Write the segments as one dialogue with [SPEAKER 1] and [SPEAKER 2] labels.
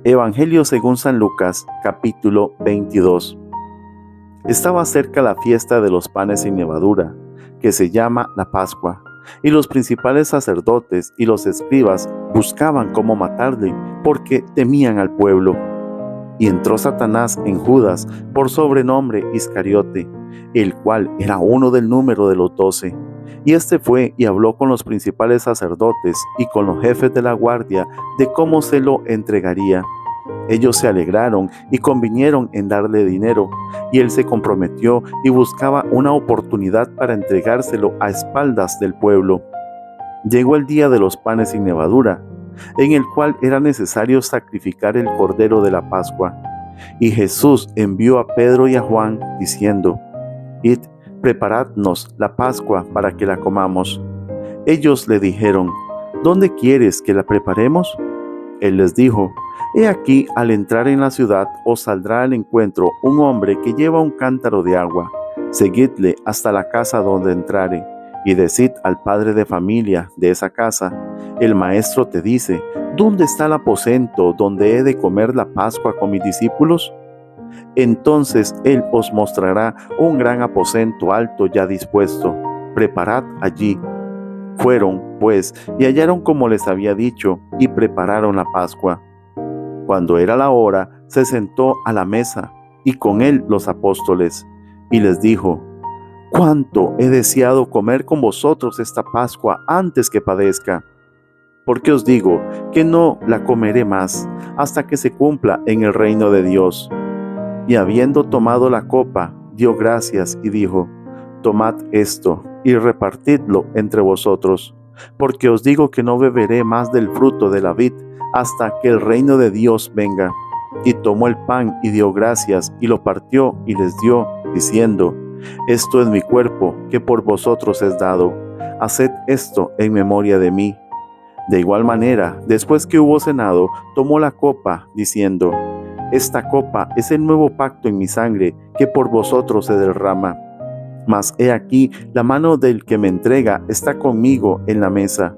[SPEAKER 1] Evangelio según San Lucas, capítulo 22. Estaba cerca la fiesta de los panes sin levadura, que se llama la Pascua, y los principales sacerdotes y los escribas buscaban cómo matarle, porque temían al pueblo. Y entró Satanás en Judas, por sobrenombre Iscariote, el cual era uno del número de los 12. Y éste fue y habló con los principales sacerdotes y con los jefes de la guardia de cómo se lo entregaría. Ellos se alegraron y convinieron en darle dinero, y él se comprometió y buscaba una oportunidad para entregárselo a espaldas del pueblo. Llegó el día de los panes sin levadura, en el cual era necesario sacrificar el cordero de la Pascua. Y Jesús envió a Pedro y a Juan, diciendo: Id, preparadnos la Pascua para que la comamos. Ellos le dijeron: ¿Dónde quieres que la preparemos? Él les dijo: He aquí, al entrar en la ciudad, os saldrá al encuentro un hombre que lleva un cántaro de agua. Seguidle hasta la casa donde entrare, y decid al padre de familia de esa casa: el maestro te dice, ¿dónde está el aposento donde he de comer la Pascua con mis discípulos? Entonces él os mostrará un gran aposento alto ya dispuesto. Preparad allí. Fueron, pues, y hallaron como les había dicho, y prepararon la Pascua. Cuando era la hora, se sentó a la mesa, y con él los apóstoles, y les dijo: «¿Cuánto he deseado comer con vosotros esta Pascua antes que padezca? Porque os digo que no la comeré más, hasta que se cumpla en el reino de Dios». Y habiendo tomado la copa, dio gracias y dijo: «Tomad esto, y repartidlo entre vosotros, porque os digo que no beberé más del fruto de la vid, hasta que el reino de Dios venga». Y tomó el pan y dio gracias, y lo partió y les dio, diciendo: «Esto es mi cuerpo, que por vosotros es dado. Haced esto en memoria de mí». De igual manera, después que hubo cenado, tomó la copa, diciendo: «Esta copa es el nuevo pacto en mi sangre, que por vosotros se derrama. Mas he aquí, la mano del que me entrega está conmigo en la mesa.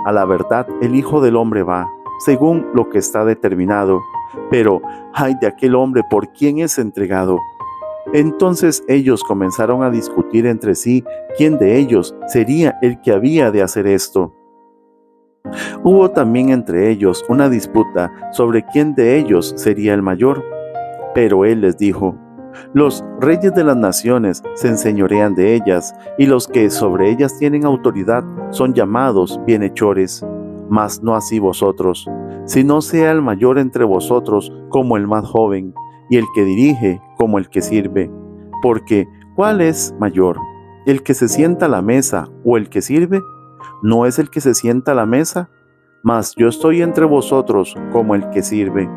[SPEAKER 1] A la verdad, el Hijo del Hombre va, según lo que está determinado, pero ay de aquel hombre por quien es entregado». Entonces ellos comenzaron a discutir entre sí quién de ellos sería el que había de hacer esto. Hubo también entre ellos una disputa sobre quién de ellos sería el mayor. Pero él les dijo: «Los reyes de las naciones se enseñorean de ellas, y los que sobre ellas tienen autoridad son llamados bienhechores. Mas no así vosotros, sino sea el mayor entre vosotros como el más joven, y el que dirige como el que sirve. Porque, ¿cuál es mayor? ¿El que se sienta a la mesa o el que sirve? ¿No es el que se sienta a la mesa? Mas yo estoy entre vosotros como el que sirve.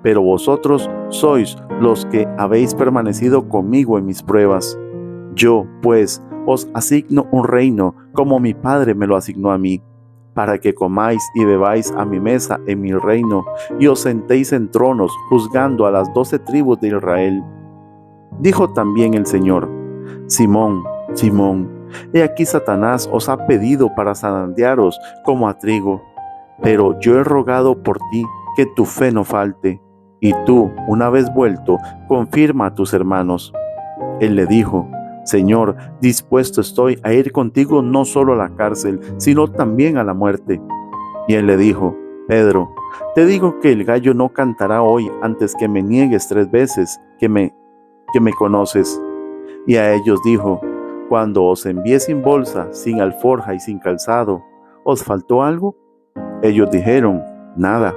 [SPEAKER 1] Pero vosotros sois los que habéis permanecido conmigo en mis pruebas. Yo, pues, os asigno un reino, como mi Padre me lo asignó a mí, para que comáis y bebáis a mi mesa en mi reino, y os sentéis en tronos, juzgando a las 12 tribus de Israel». Dijo también el Señor: «Simón, Simón, he aquí Satanás os ha pedido para zarandearos como a trigo, pero yo he rogado por ti que tu fe no falte, y tú, una vez vuelto, confirma a tus hermanos». Él le dijo: «Señor, dispuesto estoy a ir contigo no solo a la cárcel, sino también a la muerte». Y él le dijo: «Pedro, te digo que el gallo no cantará hoy antes que me niegues 3 veces que me conoces». Y a ellos dijo: «Cuando os envié sin bolsa, sin alforja y sin calzado, ¿os faltó algo?». Ellos dijeron: «Nada».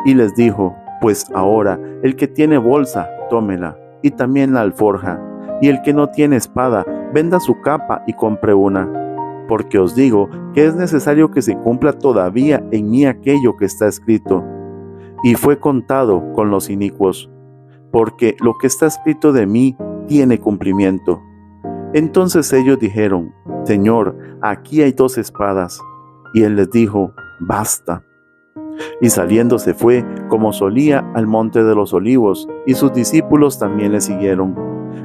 [SPEAKER 1] Y les dijo: «Pues ahora el que tiene bolsa, tómela, y también la alforja, y el que no tiene espada, venda su capa y compre una. Porque os digo que es necesario que se cumpla todavía en mí aquello que está escrito. Y fue contado con los inicuos, porque lo que está escrito de mí tiene cumplimiento». Entonces ellos dijeron: «Señor, aquí hay 2 espadas». Y él les dijo: «Basta». Y saliendo se fue, como solía, al monte de los olivos, y sus discípulos también le siguieron.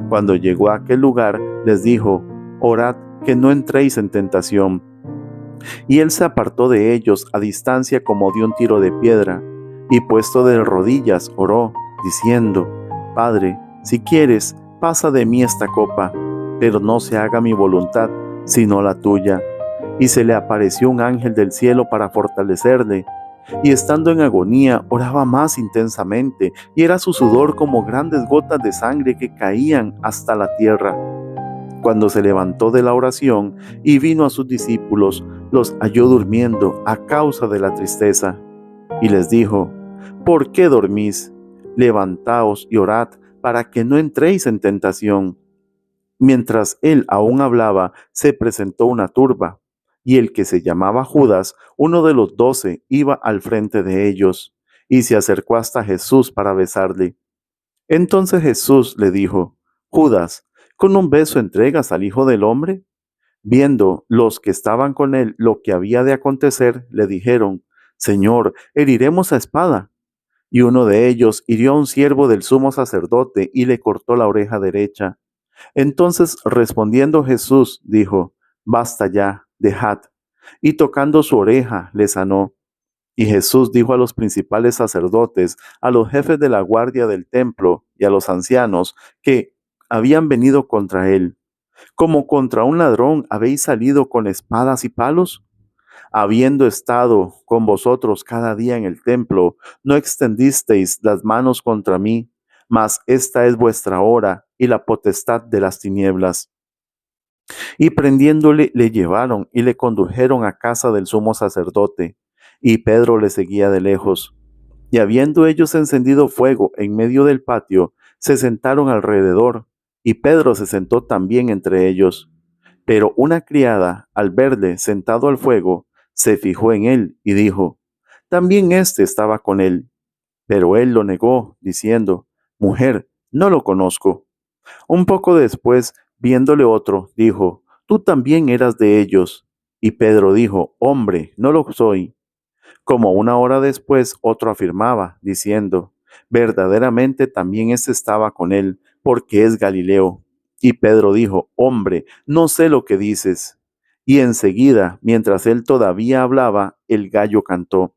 [SPEAKER 1] Cuando llegó a aquel lugar, les dijo: «Orad, que no entréis en tentación». Y él se apartó de ellos a distancia como de un tiro de piedra, y puesto de rodillas oró, diciendo: Padre, si quieres, pasa de mí esta copa, pero no se haga mi voluntad, sino la tuya. Y se le apareció un ángel del cielo para fortalecerle, y estando en agonía oraba más intensamente, y era su sudor como grandes gotas de sangre que caían hasta la tierra. Cuando se levantó de la oración y vino a sus discípulos, los halló durmiendo a causa de la tristeza. Y les dijo: ¿Por qué dormís? Levantaos y orad para que no entréis en tentación. Mientras él aún hablaba, se presentó una turba, y el que se llamaba Judas, uno de los 12, iba al frente de ellos, y se acercó hasta Jesús para besarle. Entonces Jesús le dijo: Judas, ¿con un beso entregas al Hijo del Hombre? Viendo los que estaban con él lo que había de acontecer, le dijeron: Señor, heriremos a espada. Y uno de ellos hirió a un siervo del sumo sacerdote y le cortó la oreja derecha. Entonces respondiendo Jesús dijo: Basta ya, dejad. Y tocando su oreja le sanó. Y Jesús dijo a los principales sacerdotes, a los jefes de la guardia del templo y a los ancianos que habían venido contra él: ¿Como contra un ladrón habéis salido con espadas y palos? Habiendo estado con vosotros cada día en el templo, no extendisteis las manos contra mí, mas esta es vuestra hora y la potestad de las tinieblas. Y prendiéndole le llevaron y le condujeron a casa del sumo sacerdote, y Pedro le seguía de lejos. Y habiendo ellos encendido fuego en medio del patio, se sentaron alrededor, y Pedro se sentó también entre ellos. Pero una criada, al verle sentado al fuego, se fijó en él y dijo: También éste estaba con él. Pero él lo negó, diciendo: Mujer, no lo conozco. Un poco después, viéndole otro, dijo: Tú también eras de ellos. Y Pedro dijo: Hombre, no lo soy. Como una hora después, otro afirmaba, diciendo: Verdaderamente también éste estaba con él, porque es Galileo. Y Pedro dijo: Hombre, no sé lo que dices. Y enseguida, mientras él todavía hablaba, el gallo cantó.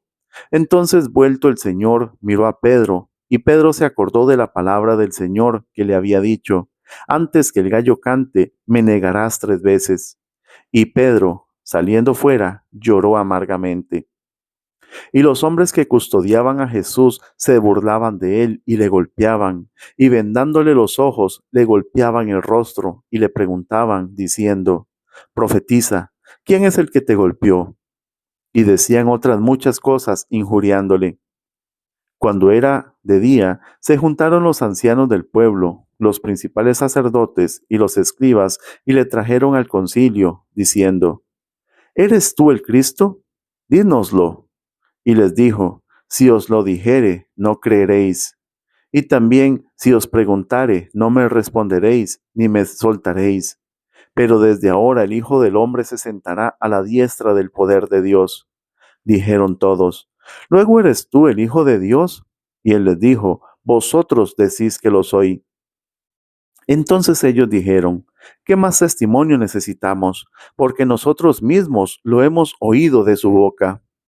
[SPEAKER 1] Entonces, vuelto el Señor, miró a Pedro, y Pedro se acordó de la palabra del Señor que le había dicho: Antes que el gallo cante, me negarás 3 veces. Y Pedro, saliendo fuera, lloró amargamente. Y los hombres que custodiaban a Jesús se burlaban de él y le golpeaban, y vendándole los ojos, le golpeaban el rostro y le preguntaban, diciendo: Profetiza, ¿quién es el que te golpeó? Y decían otras muchas cosas, injuriándole. Cuando era de día, se juntaron los ancianos del pueblo, los principales sacerdotes y los escribas, y le trajeron al concilio, diciendo: ¿Eres tú el Cristo? Dínoslo. Y les dijo: Si os lo dijere, no creeréis. Y también, si os preguntare, no me responderéis, ni me soltaréis. Pero desde ahora el Hijo del Hombre se sentará a la diestra del poder de Dios. Dijeron todos: ¿Luego eres tú el Hijo de Dios? Y él les dijo: Vosotros decís que lo soy. Entonces ellos dijeron: ¿Qué más testimonio necesitamos? Porque nosotros mismos lo hemos oído de su boca.